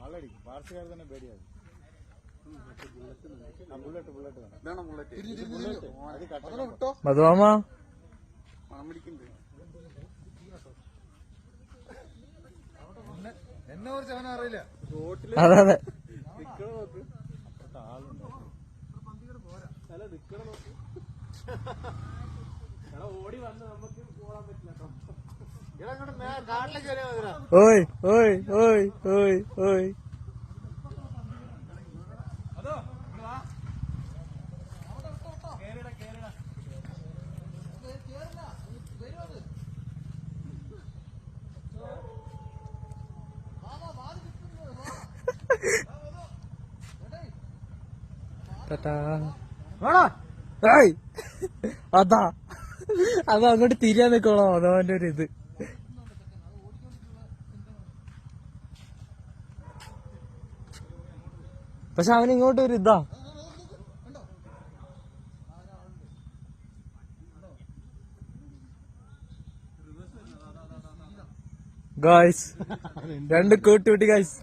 ആളടിക്കും പാർട്ടിക്കാർ തന്നെ പേടിയാകും. മധുമാമ എന്നെ കുറിച്ച് അവനെ അറിയില്ല. അതെ അതെ ആളുണ്ട് ഓടി വന്ന് നമുക്ക് പോകാൻ പറ്റില്ല. ഓയ് ഓയ് ഓയ് ഓയ് ഓയ് അതാ അത് അങ്ങോട്ട് തിരിയാൻ നിക്കോളോ അതവന്റെ ഒരു ഇത്. പക്ഷെ അവൻ ഇങ്ങോട്ട് ഒരു ഇതാ ഗായ്സ്, രണ്ട് കൂട്ടി ഗായ്സ്.